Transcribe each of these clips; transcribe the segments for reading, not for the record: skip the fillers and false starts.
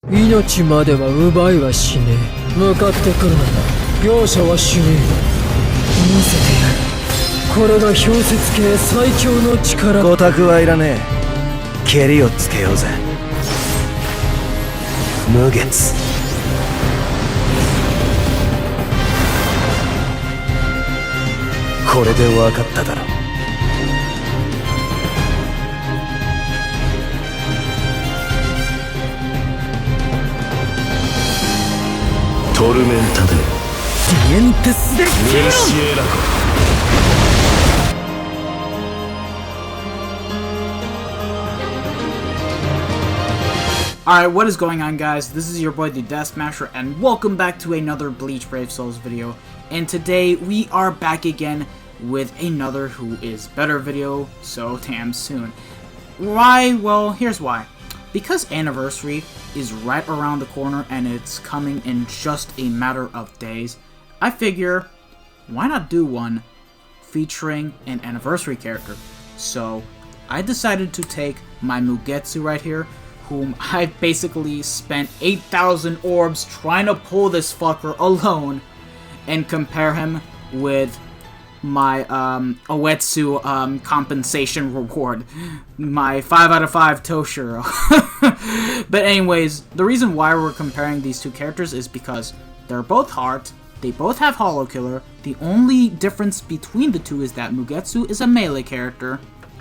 命までは奪いはしねえ。向かってくるなら容赦はしねえ。見せてやる。これが氷雪系最強の力。ご託はいらねえ。蹴りをつけようぜ。無月。これで分かっただろ。トルメンタでディエンテスでミルシエラコ。Alright, what is going on, guys? This is your boy the Death Smasher, and welcome back to another Bleach Brave Souls video. And today we are back again with another Who Is Better video so damn soon. Why? Well, here's why. Because Anniversary is right around the corner and it's coming in just a matter of days, I figure, why not do one featuring an Anniversary character? So, I decided to take my Mugetsu right here, whom I basically spent 8,000 orbs trying to pull this fucker alone, and compare him with my Uetsu compensation reward, my 5 out of 5 Toshiro. But anyways, the reason why we're comparing these two characters is because they're both Heart, they both have Hollow Killer. The only difference between the two is that Mugetsu is a melee character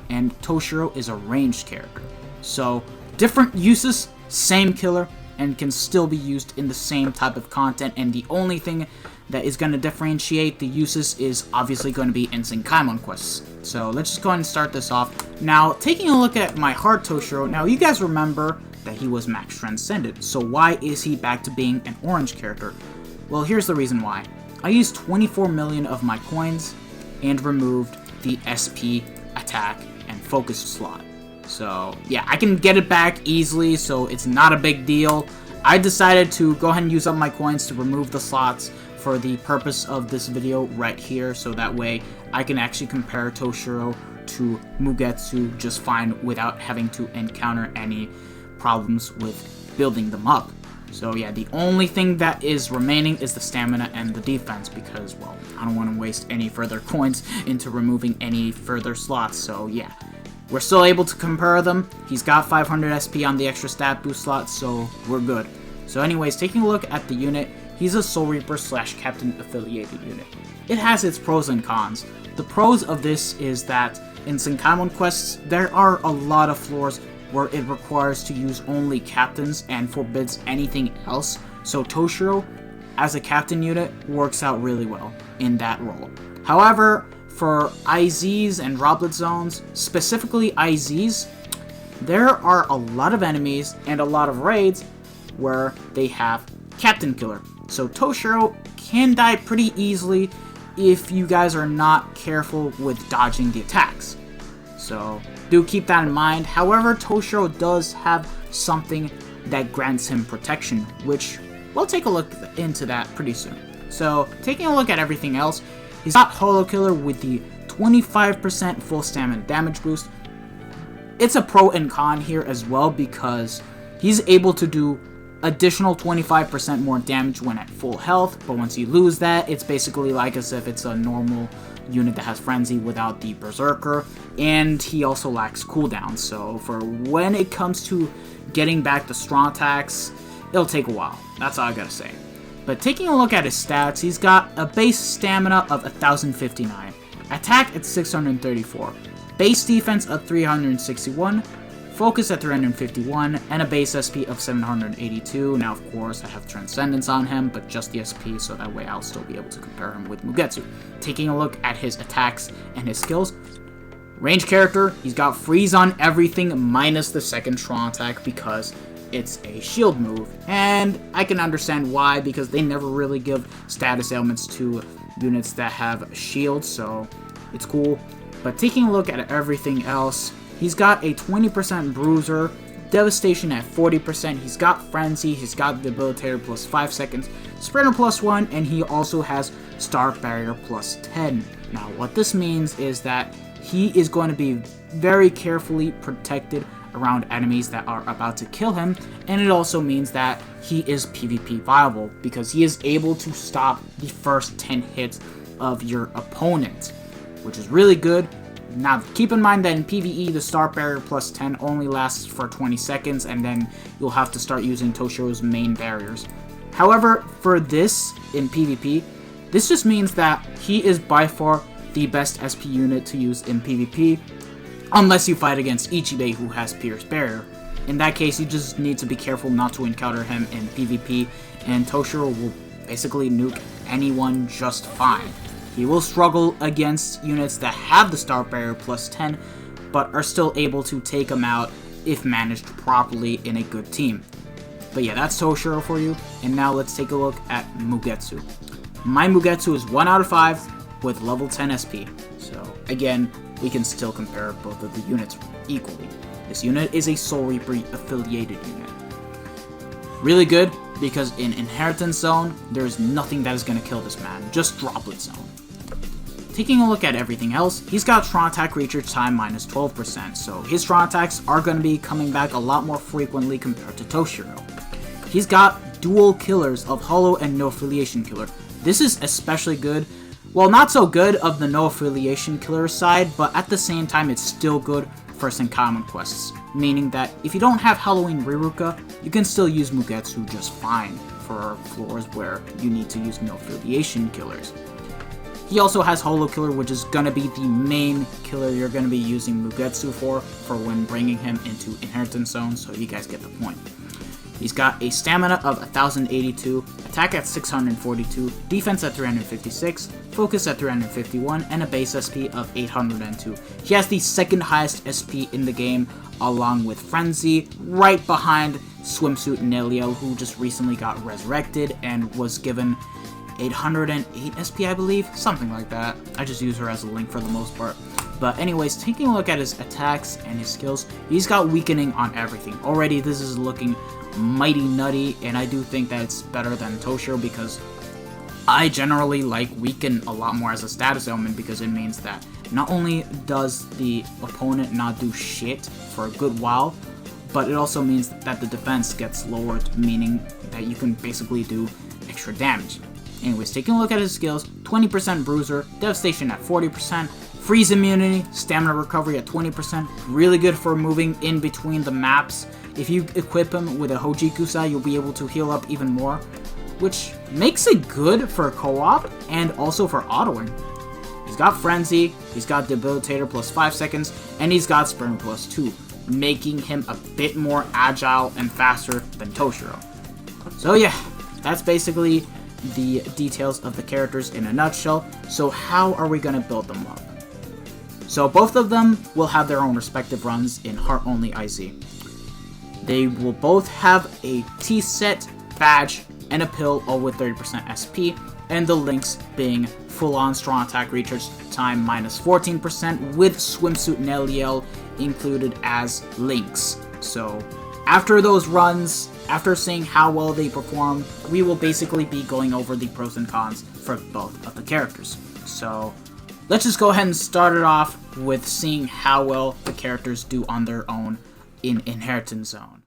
and Toshiro is a ranged character. So, different uses, same killer, and can still be used in the same type of content, and the only thing that is going to differentiate the uses is obviously going to be in Senkaimon quests. So let's just go ahead and start this off. Now, taking a look at my Heart Toshiro, now you guys remember that he was Max Transcended, so why is he back to being an orange character? Well, here's the reason why. I used 24 million of my coins and removed the SP, attack, and focus slot. So, yeah, I can get it back easily, so it's not a big deal. I decided to go ahead and use up my coins to remove the slots for the purpose of this video right here, so that way I can actually compare Toshiro to Mugetsu just fine without having to encounter any problems with building them up. So yeah, the only thing that is remaining is the stamina and the defense because, well, I don't want to waste any further coins into removing any further slots, so yeah. We're still able to compare them. He's got 500 SP on the extra stat boost slot, so we're good. So anyways, taking a look at the unit, he's a Soul Reaper / Captain affiliated unit. It has its pros and cons. The pros of this is that in Senkaimon quests, there are a lot of floors where it requires to use only captains and forbids anything else, so Toshiro, as a captain unit, works out really well in that role. However, for IZs and Roblet zones, specifically IZs, there are a lot of enemies and a lot of raids where they have Captain Killer. So Toshiro can die pretty easily if you guys are not careful with dodging the attacks. So do keep that in mind. However, Toshiro does have something that grants him protection, which we'll take a look into that pretty soon. So taking a look at everything else, he's got Hollow Killer with the 25% full stamina damage boost. It's a pro and con here as well because he's able to do additional 25% more damage when at full health, but once you lose that, it's basically like as if it's a normal unit that has Frenzy without the Berserker, and he also lacks cooldown, so for when it comes to getting back the strong attacks, it'll take a while. That's all I gotta say. But taking a look at his stats, he's got a base stamina of 1059, attack at 634, base defense of 361, focus at 351, and a base SP of 782. Now, of course, I have Transcendence on him, but just the SP, so that way I'll still be able to compare him with Mugetsu. Taking a look at his attacks and his skills, range character, he's got freeze on everything minus the second strong attack because it's a shield move, and I can understand why, because they never really give status ailments to units that have shields, so it's cool. But taking a look at everything else, he's got a 20% bruiser, devastation at 40%, he's got frenzy, he's got debilitator plus 5 seconds, sprinter plus 1, and he also has stark barrier plus 10. Now what this means is that he is going to be very carefully protected around enemies that are about to kill him, and it also means that he is PvP viable because he is able to stop the first 10 hits of your opponent, which is really good. Now, keep in mind that in PvE, the Star Barrier plus 10 only lasts for 20 seconds, and then you'll have to start using Toshiro's main barriers. However, for this, in PvP, this just means that he is by far the best SP unit to use in PvP, unless you fight against Ichigo, who has Pierce Barrier. In that case, you just need to be careful not to encounter him in PvP, and Toshiro will basically nuke anyone just fine. He will struggle against units that have the Star Barrier plus 10, but are still able to take him out if managed properly in a good team. But yeah, that's Toshiro for you, and now let's take a look at Mugetsu. My Mugetsu is 1 out of 5 with level 10 SP, so again, we can still compare both of the units equally. This unit is a Soul Reaper affiliated unit. Really good, because in Inheritance Zone, there's nothing that is going to kill this man, just Droplet Zone. Taking a look at everything else, he's got strong attack recharge time minus 12%, so his strong attacks are going to be coming back a lot more frequently compared to Toshiro. He's got dual killers of Hollow and No Affiliation Killer. This is especially good. Well, not so good of the No Affiliation Killer side, but at the same time it's still good for some common quests, meaning that if you don't have Halloween Riruka, you can still use Mugetsu just fine for floors where you need to use No Affiliation Killers. He also has Hollow Killer, which is going to be the main killer you're going to be using Mugetsu for when bringing him into Inheritance Zone, so you guys get the point. He's got a stamina of 1082, attack at 642, defense at 356, focus at 351, and a base SP of 802. He has the second highest SP in the game, along with Frenzy, right behind Swimsuit Nelio, who just recently got resurrected and was given 808 SP, I believe, something like that. I just use her as a link for the most part. But anyways, taking a look at his attacks and his skills, he's got weakening on everything. Already, this is looking mighty nutty, and I do think that it's better than Toshiro because I generally like weaken a lot more as a status element because it means that not only does the opponent not do shit for a good while, but it also means that the defense gets lowered, meaning that you can basically do extra damage. Anyways, taking a look at his skills, 20% Bruiser, Devastation at 40%, Freeze Immunity, Stamina Recovery at 20%, really good for moving in between the maps. If you equip him with a Hojikusai, you'll be able to heal up even more, which makes it good for co-op and also for autoing. He's got Frenzy, he's got Debilitator plus 5 seconds, and he's got Sprint plus 2, making him a bit more agile and faster than Toshiro. So yeah, that's basically the details of the characters in a nutshell. So how are we going to build them up? So both of them will have their own respective runs in Heart Only IZ. They will both have a T-set, badge, and a pill, all with 30% SP, and the links being full-on strong attack recharge time minus 14% with Swimsuit Neliel included as links. So after those runs, after seeing how well they perform, we will basically be going over the pros and cons for both of the characters. So let's just go ahead and start it off with seeing how well the characters do on their own in Inheritance Zone.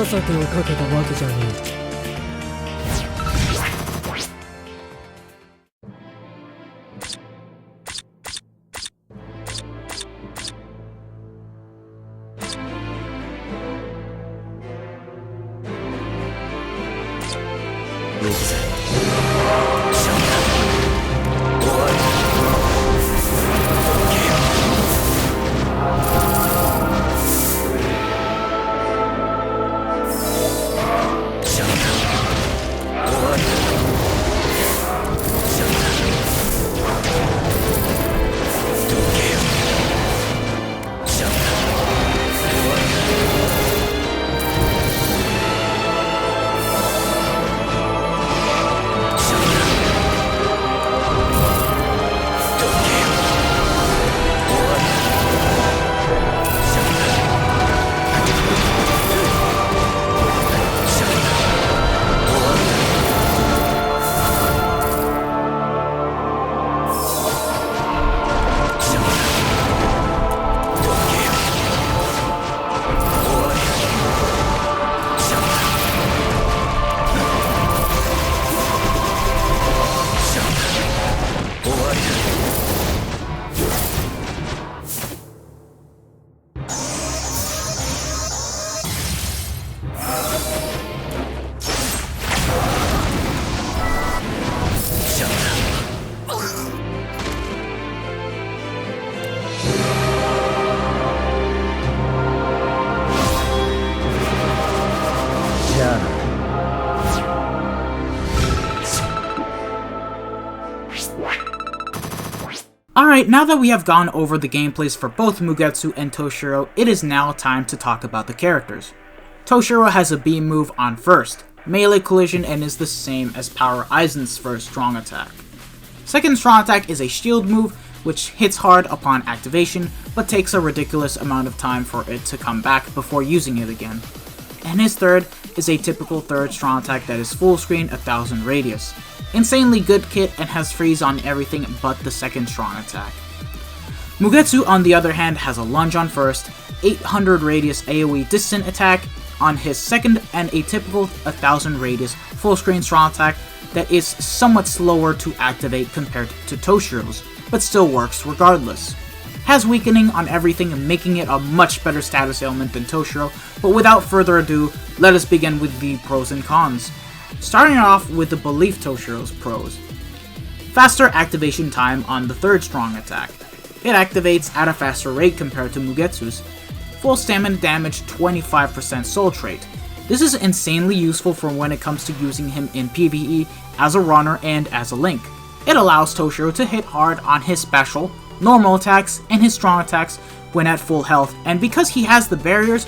情けをかけたわけじゃねえ。Alright, now that we have gone over the gameplays for both Mugetsu and Toshiro, it is now time to talk about the characters. Toshiro has a beam move on first, melee collision, and is the same as Power Aizen's first strong attack. Second strong attack is a shield move, which hits hard upon activation, but takes a ridiculous amount of time for it to come back before using it again. And his third is a typical third strong attack that is full screen 1000 radius. Insanely good kit and has freeze on everything but the second strong attack. Mugetsu on the other hand has a lunge on first, 800 radius AoE distant attack on his second, and a typical 1000 radius full screen strong attack that is somewhat slower to activate compared to Toshiro's, but still works regardless. Has weakening on everything, making it a much better status ailment than Toshiro, but without further ado, let us begin with the pros and cons. Starting off with the Belief Toshiro's pros. Faster activation time on the third strong attack. It activates at a faster rate compared to Mugetsu's. Full stamina damage, 25% soul trait. This is insanely useful for when it comes to using him in PvE, as a runner and as a link. It allows Toshiro to hit hard on his special, normal attacks, and his strong attacks when at full health, and because he has the barriers,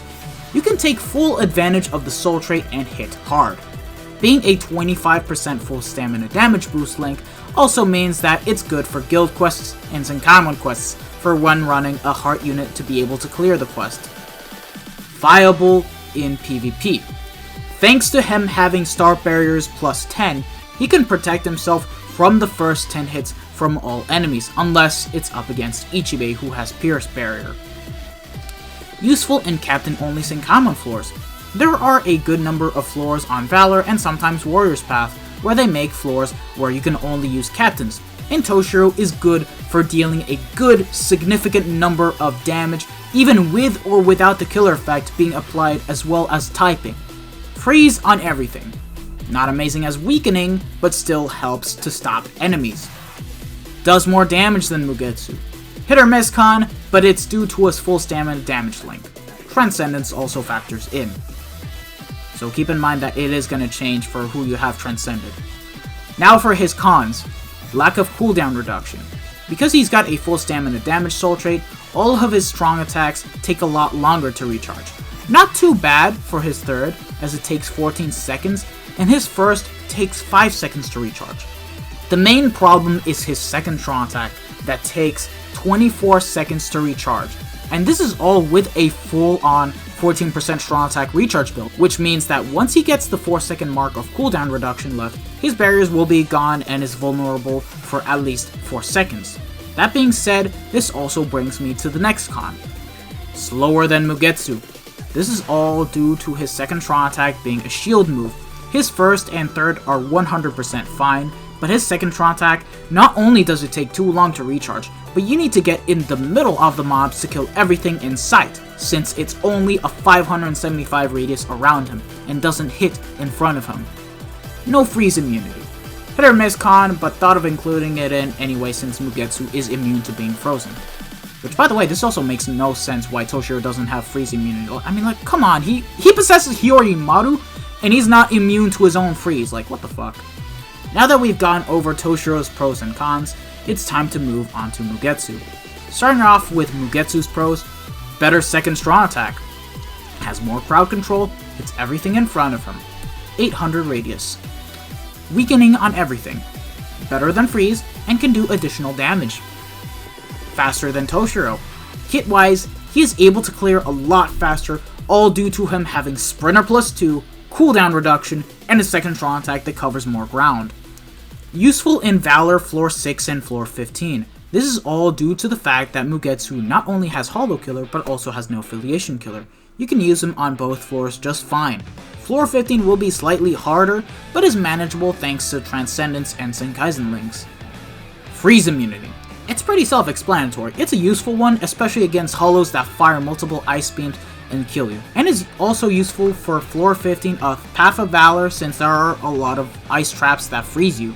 you can take full advantage of the soul trait and hit hard. Being a 25% full stamina damage boost link also means that it's good for guild quests and Zenkaimon quests for when running a heart unit to be able to clear the quest. Viable in PvP. Thanks to him having start barriers plus 10, he can protect himself from the first 10 hits from all enemies, unless it's up against Ichigo who has Pierce Barrier. Useful in captain-only Zenkaimon floors. There are a good number of floors on Valor and sometimes Warrior's Path, where they make floors where you can only use captains, and Toshiro is good for dealing a good, significant number of damage, even with or without the killer effect being applied as well as typing. Freeze on everything. Not amazing as weakening, but still helps to stop enemies. Does more damage than Mugetsu. Hit or miss con, but it's due to his full stamina damage link. Transcendence also factors in. So keep in mind that it is going to change for who you have transcended. Now for his cons. lack of cooldown reduction. Because he's got a full stamina damage soul trait, all of his strong attacks take a lot longer to recharge. Not too bad for his third, as it takes 14 seconds, and his first takes 5 seconds to recharge. The main problem is his second strong attack that takes 24 seconds to recharge, and this is all with a full-on 14% strong attack recharge build, which means that once he gets the 4-second mark of cooldown reduction left, his barriers will be gone and is vulnerable for at least 4 seconds. That being said, this also brings me to the next con. Slower than Mugetsu. This is all due to his second strong attack being a shield move. His first and third are 100% fine, but his second strong attack, not only does it take too long to recharge, but you need to get in the middle of the mobs to kill everything in sight, since it's only a 575 radius around him, and doesn't hit in front of him. No freeze immunity. Hit or miss con, but thought of including it in anyway since Mugetsu is immune to being frozen. Which, by the way, this also makes no sense why Toshiro doesn't have freeze immunity. I mean, like, come on, he possesses Hiyorimaru, and he's not immune to his own freeze. Like, what the fuck? Now that we've gone over Toshiro's pros and cons, it's time to move on to Mugetsu. Starting off with Mugetsu's pros, better second strong attack. Has more crowd control, hits everything in front of him. 800 radius. Weakening on everything. Better than freeze, and can do additional damage. Faster than Toshiro. Hit-wise, he is able to clear a lot faster, all due to him having Sprinter plus 2, cooldown reduction, and a second strong attack that covers more ground. Useful in Valor floor 6 and floor 15. This is all due to the fact that Mugetsu not only has Hollow Killer, but also has no Affiliation Killer. You can use him on both floors just fine. Floor 15 will be slightly harder, but is manageable thanks to Transcendence and Senkaizen links. Freeze immunity. It's pretty self-explanatory. It's a useful one, especially against hollows that fire multiple ice beams and kill you. And is also useful for floor 15 of Path of Valor since there are a lot of ice traps that freeze you.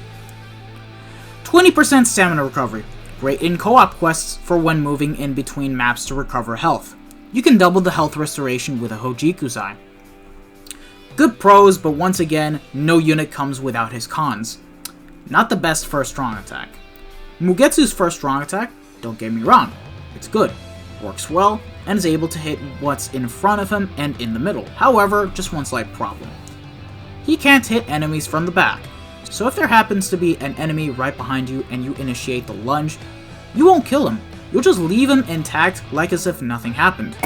20% stamina recovery. Great in co-op quests for when moving in between maps to recover health. You can double the health restoration with a Hojikuzai. Good pros, but once again, no unit comes without his cons. Not the best first strong attack. Mugetsu's first strong attack, don't get me wrong, it's good, works well, and is able to hit what's in front of him and in the middle. However, just one slight problem. He can't hit enemies from the back, so if there happens to be an enemy right behind you and you initiate the lunge, you won't kill him. You'll just leave him intact like as if nothing happened.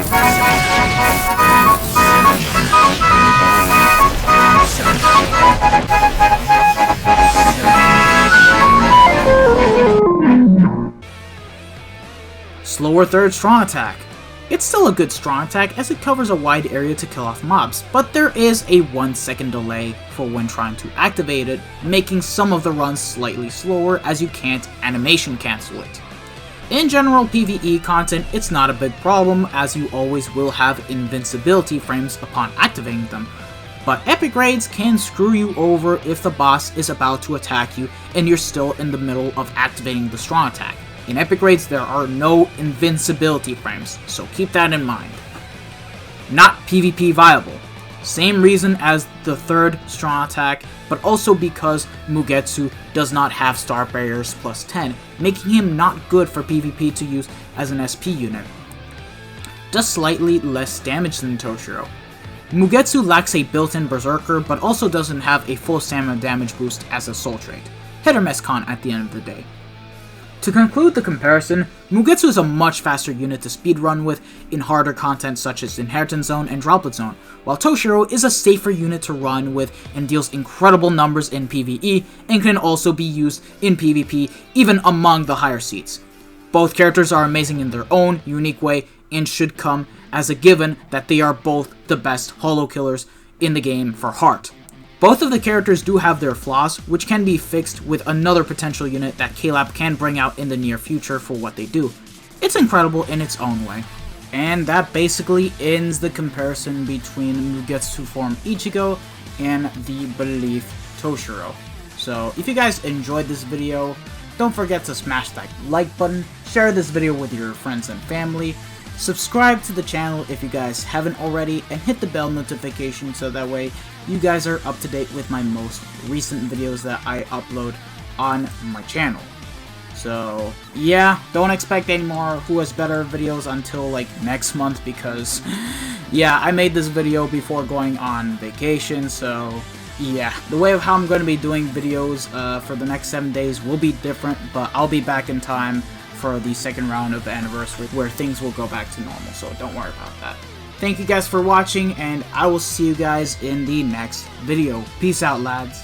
Slower third strong attack. It's still a good strong attack as it covers a wide area to kill off mobs, but there is a 1 second delay for when trying to activate it, making some of the runs slightly slower as you can't animation cancel it. In general PvE content, it's not a big problem as you always will have invincibility frames upon activating them, but epic raids can screw you over if the boss is about to attack you and you're still in the middle of activating the strong attack. In epic raids, there are no invincibility frames, so keep that in mind. Not PvP viable. Same reason as the third strong attack, but also because Mugetsu does not have star barriers plus 10, making him not good for PvP to use as an SP unit. Does slightly less damage than Toshiro. Mugetsu lacks a built-in berserker, but also doesn't have a full stamina damage boost as a soul trait. Hit or miss con at the end of the day. To conclude the comparison, Mugetsu is a much faster unit to speedrun with in harder content such as Inheritance Zone and Droplet Zone, while Toshiro is a safer unit to run with and deals incredible numbers in PvE and can also be used in PvP even among the higher seats. Both characters are amazing in their own unique way and should come as a given that they are both the best holo killers in the game for heart. Both of the characters do have their flaws, which can be fixed with another potential unit that K-Lab can bring out in the near future for what they do. It's incredible in its own way. And that basically ends the comparison between Mugetsu form Ichigo and the Belief Toshiro. So if you guys enjoyed this video, don't forget to smash that like button, share this video with your friends and family, subscribe to the channel if you guys haven't already, and hit the bell notification so that way you guys are up to date with my most recent videos that I upload on my channel. So yeah, don't expect any more Who Has Better videos until like next month, because yeah, I made this video before going on vacation, so yeah, the way of how I'm going to be doing videos for the next 7 days will be different, but I'll be back in time for the second round of the anniversary where things will go back to normal, so don't worry about that. Thank you guys for watching, and I will see you guys in the next video. Peace out, lads.